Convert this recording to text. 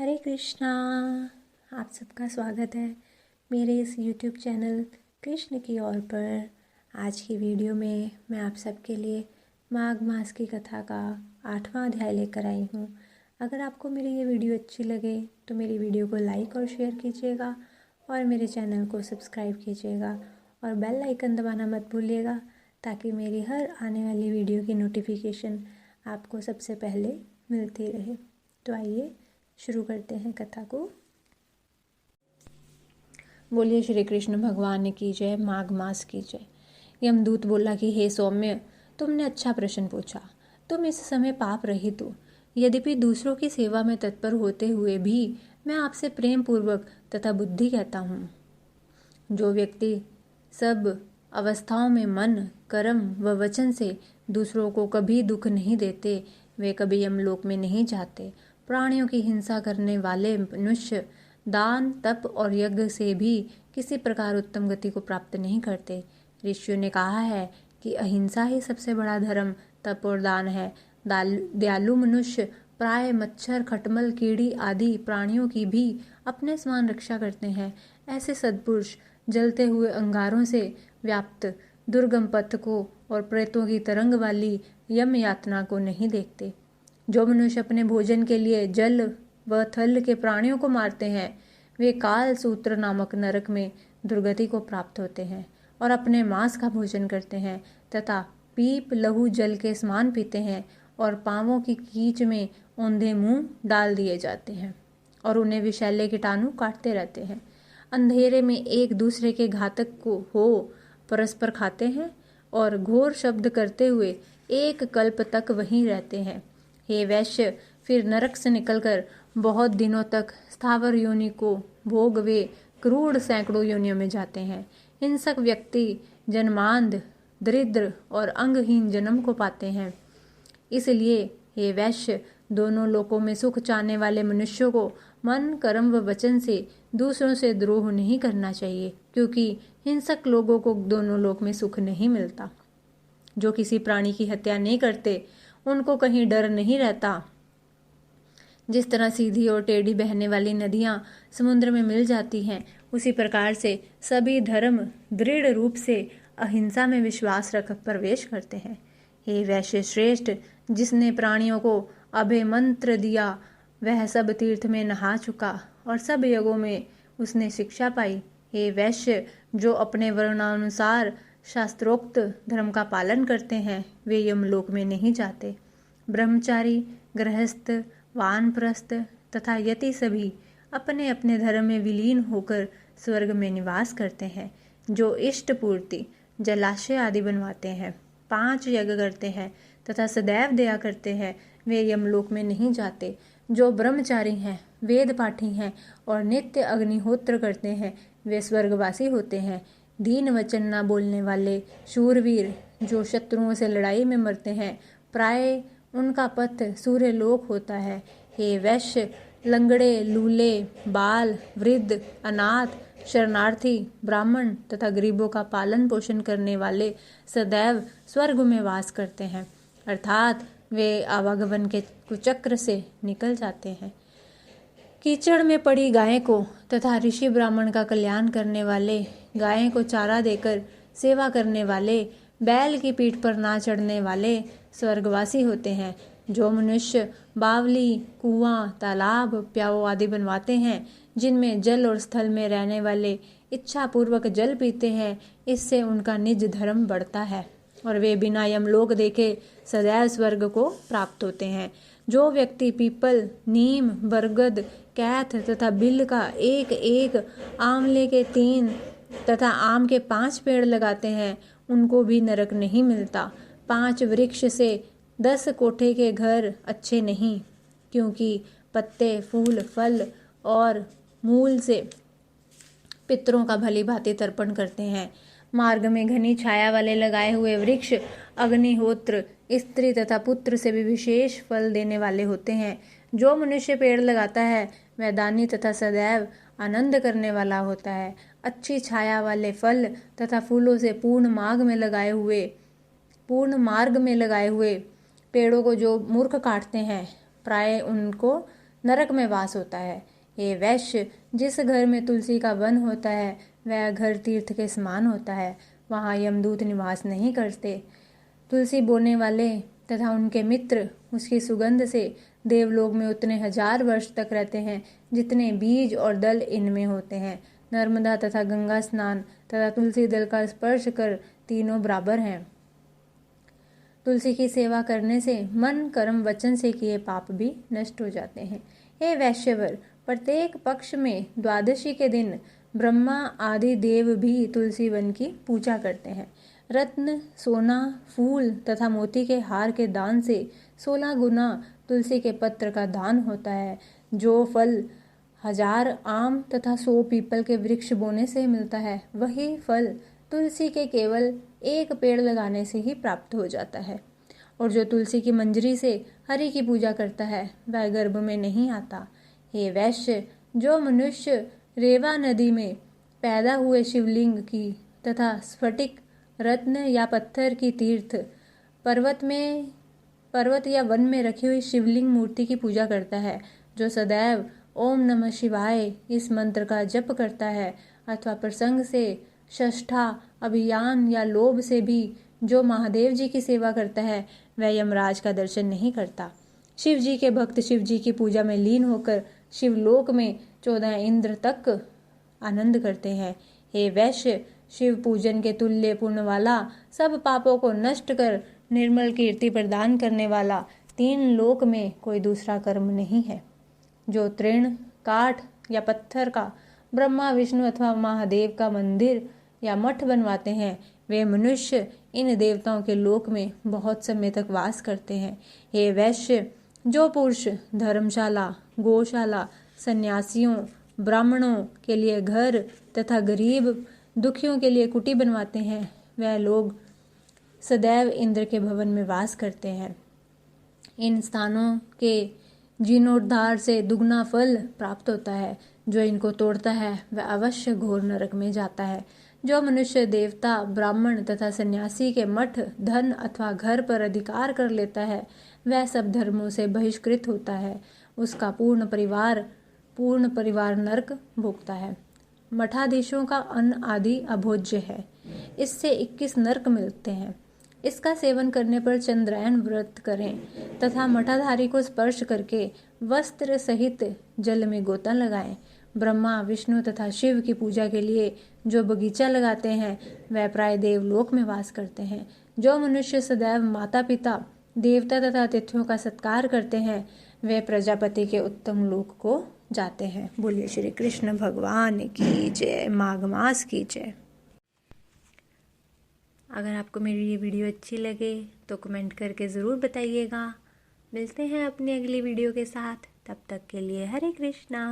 हरे कृष्णा। आप सबका स्वागत है मेरे इस YouTube चैनल कृष्ण की ओर पर। आज की वीडियो में मैं आप सबके लिए माघ मास की कथा का 8वां अध्याय लेकर आई हूँ। अगर आपको मेरी ये वीडियो अच्छी लगे तो मेरी वीडियो को लाइक और शेयर कीजिएगा और मेरे चैनल को सब्सक्राइब कीजिएगा और बेल आइकन दबाना मत भूलिएगा ताकि मेरी हर आने वाली वीडियो की नोटिफिकेशन आपको सबसे पहले मिलती रहे। तो आइए शुरू करते हैं कथा को। बोलिए श्री कृष्ण भगवान की जय, माघ मास की जय। यमदूत बोला कि हे सौम्य, तुमने अच्छा प्रश्न पूछा। तुम इस समय पाप रहित हो। यद्यपि दूसरों की सेवा में तत्पर होते हुए भी मैं आपसे प्रेम पूर्वक तथा बुद्धि कहता हूँ। जो व्यक्ति सब अवस्थाओं में मन, कर्म व वचन से दूसरों को कभी दुख नहीं देते, वे कभी यमलोक में नहीं जाते। प्राणियों की हिंसा करने वाले मनुष्य दान, तप और यज्ञ से भी किसी प्रकार उत्तम गति को प्राप्त नहीं करते। ऋषियों ने कहा है कि अहिंसा ही सबसे बड़ा धर्म, तप और दान है। दयालु मनुष्य प्राय मच्छर, खटमल, कीड़ी आदि प्राणियों की भी अपने समान रक्षा करते हैं। ऐसे सद्पुरुष जलते हुए अंगारों से व्याप्त दुर्गम पथ को और प्रेतों की तरंग वाली यम यातना को नहीं देखते। जो मनुष्य अपने भोजन के लिए जल व थल के प्राणियों को मारते हैं, वे काल सूत्र नामक नरक में दुर्गति को प्राप्त होते हैं और अपने मांस का भोजन करते हैं तथा पीप लहू जल के समान पीते हैं और पांवों की कीच में औंधे मुंह डाल दिए जाते हैं और उन्हें विषैले कीटाणु काटते रहते हैं। अंधेरे में एक दूसरे के घातक को हो परस्पर खाते हैं और घोर शब्द करते हुए एक कल्प तक वहीं रहते हैं। हे वैश्य, फिर नरक से निकलकर बहुत दिनों तक स्थावर योनि को भोग वे क्रूर सैकड़ों योनियों में जाते हैं। हिंसक व्यक्ति जन्मांध, दरिद्र और अंगहीन जन्म को पाते हैं। इसलिए हे वैश्य, दोनों लोकों में सुख चाहने वाले मनुष्यों को मन, कर्म व वचन से दूसरों से द्रोह नहीं करना चाहिए, क्योंकि हिंसक लोगों को दोनों लोक में सुख नहीं मिलता। जो किसी प्राणी की हत्या नहीं करते, उनको कहीं डर नहीं रहता। जिस तरह सीधी और टेढ़ी बहने वाली नदियां समुद्र में मिल जाती हैं, उसी प्रकार से सभी धर्म दृढ़ रूप से अहिंसा में विश्वास रख प्रवेश करते हैं। हे वैश्य श्रेष्ठ, जिसने प्राणियों को अभय मंत्र दिया, वह सब तीर्थ में नहा चुका और सब यज्ञों में उसने शिक्षा पाई। हे वैश्य, जो अपने वर्णानुसार शास्त्रोक्त धर्म का पालन करते हैं, वे यमलोक में नहीं जाते। ब्रह्मचारी, गृहस्थ, वानप्रस्थ तथा यति सभी अपने अपने धर्म में विलीन होकर स्वर्ग में निवास करते हैं। जो इष्ट पूर्ति, जलाशय आदि बनवाते हैं, 5 यज्ञ करते हैं तथा सदैव दया करते हैं, वे यमलोक में नहीं जाते। जो ब्रह्मचारी हैं, वेद पाठी हैं और नित्य अग्निहोत्र करते हैं, वे स्वर्गवासी होते हैं। दीन वचन न बोलने वाले शूरवीर जो शत्रुओं से लड़ाई में मरते हैं, प्राय उनका पथ सूर्य लोक होता है। हे वैश्य, लंगड़े, लूले, बाल, वृद्ध, अनाथ, शरणार्थी, ब्राह्मण तथा गरीबों का पालन पोषण करने वाले सदैव स्वर्ग में वास करते हैं, अर्थात वे आवागमन के कुचक्र से निकल जाते हैं। कीचड़ में पड़ी गाय को तथा ऋषि ब्राह्मण का कल्याण करने वाले, गाय को चारा देकर सेवा करने वाले, बैल की पीठ पर ना चढ़ने वाले स्वर्गवासी होते हैं। जो मनुष्य बावली, कुआं, तालाब, प्याऊ आदि बनवाते हैं, जिनमें जल और स्थल में रहने वाले इच्छा पूर्वक जल पीते हैं, इससे उनका निज धर्म बढ़ता है और वे बिना यमलोक देखे सदैव स्वर्ग को प्राप्त होते हैं। जो व्यक्ति पीपल, नीम, बरगद, कैथ तथा बिल का 1-1, आंवले के 3 तथा आम के 5 पेड़ लगाते हैं, उनको भी नरक नहीं मिलता। 5 वृक्ष से 10 कोठे के घर अच्छे नहीं, क्योंकि पत्ते, फूल, फल और मूल से पितरों का भली भांति तर्पण करते हैं। मार्ग में घनी छाया वाले लगाए हुए वृक्ष अग्निहोत्र, स्त्री तथा पुत्र से भी विशेष फल देने वाले होते हैं। जो मनुष्य पेड़ लगाता है, वह दानी तथा सदैव आनंद करने वाला होता है। अच्छी छाया वाले फल तथा फूलों से पूर्ण मार्ग में लगाए हुए पेड़ों को जो मूर्ख काटते हैं, प्राय उनको नरक में वास होता है। हे वैश्य, जिस घर में तुलसी का वन होता है वह घर तीर्थ के समान होता है। वहाँ यमदूत निवास नहीं करते। तुलसी बोने वाले तथा उनके मित्र उसकी सुगंध से देवलोक में उतने 1000 वर्ष तक रहते हैं जितने बीज और दल इनमें होते हैं। नर्मदा तथा गंगा स्नान तथा तुलसी दल का स्पर्श कर तीनों बराबर हैं। तुलसी की सेवा करने से मन कर्म वचन से किए पाप भी नष्ट हो जाते हैं। हे वैश्यवर, प्रत्येक पक्ष में द्वादशी के दिन ब्रह्मा आदि देव भी तुलसी वन की पूजा करते हैं। रत्न, सोना, फूल तथा मोती के हार के दान से 16 गुना तुलसी के पत्र का दान होता है। जो फल 1000 आम तथा 100 पीपल के वृक्ष बोने से मिलता है, वही फल तुलसी के केवल एक पेड़ लगाने से ही प्राप्त हो जाता है। और जो तुलसी की मंजरी से हरि की पूजा करता है वह गर्भ में नहीं आता। हे वैश्य, जो मनुष्य रेवा नदी में पैदा हुए शिवलिंग की तथा स्फटिक, रत्न या पत्थर की तीर्थ, पर्वत या वन में रखी हुई शिवलिंग मूर्ति की पूजा करता है, जो सदैव ओम नमः शिवाय इस मंत्र का जप करता है, अथवा प्रसंग से, षष्ठा, अभियान या लोभ से भी जो महादेव जी की सेवा करता है वह यमराज का दर्शन नहीं करता। शिव जी के भक्त शिव जी की पूजा में लीन होकर शिवलोक में 14 इंद्र तक आनंद करते हैं। हे वैश्य, शिव पूजन के तुल्य पुण्य वाला, सब पापों को नष्ट कर निर्मल कीर्ति प्रदान करने वाला 3 लोक में कोई दूसरा कर्म नहीं है। जो तृण, काठ या पत्थर का ब्रह्मा, विष्णु अथवा महादेव का मंदिर या मठ बनवाते हैं वे मनुष्य इन देवताओं के लोक में बहुत समय तक वास करते हैं। हे वैश्य, जो पुरुष धर्मशाला, गौशाला, सन्यासियों, ब्राह्मणों के लिए घर तथा गरीब दुखियों के लिए कुटी बनवाते हैं वह लोग सदैव इंद्र के भवन में वास करते हैं। इन स्थानों के जीर्णोद्धार से दुगना फल प्राप्त होता है। जो इनको तोड़ता है वह अवश्य घोर नरक में जाता है। जो मनुष्य देवता, ब्राह्मण तथा सन्यासी के मठ, धन अथवा घर पर अधिकार कर लेता है वह सब धर्मों से बहिष्कृत होता है। उसका पूर्ण परिवार नरक भोगता है। मठाधीशों का अन्न आदि अभोज्य है। इससे 21 नरक मिलते हैं। इसका सेवन करने पर चंद्रायन व्रत करें तथा मठाधारी को स्पर्श करके वस्त्र सहित जल में गोता लगाएं। ब्रह्मा, विष्णु तथा शिव की पूजा के लिए जो बगीचा लगाते हैं वह प्राय देवलोक में वास करते हैं। जो मनुष्य सदैव माता पिता, देवता तथा अतिथियों का सत्कार करते हैं वे प्रजापति के उत्तम लोक को जाते हैं। बोलिए श्री कृष्ण भगवान की जय। माघ मास की जय। अगर आपको मेरी ये वीडियो अच्छी लगे तो कमेंट करके ज़रूर बताइएगा। मिलते हैं अपनी अगली वीडियो के साथ, तब तक के लिए हरे कृष्णा।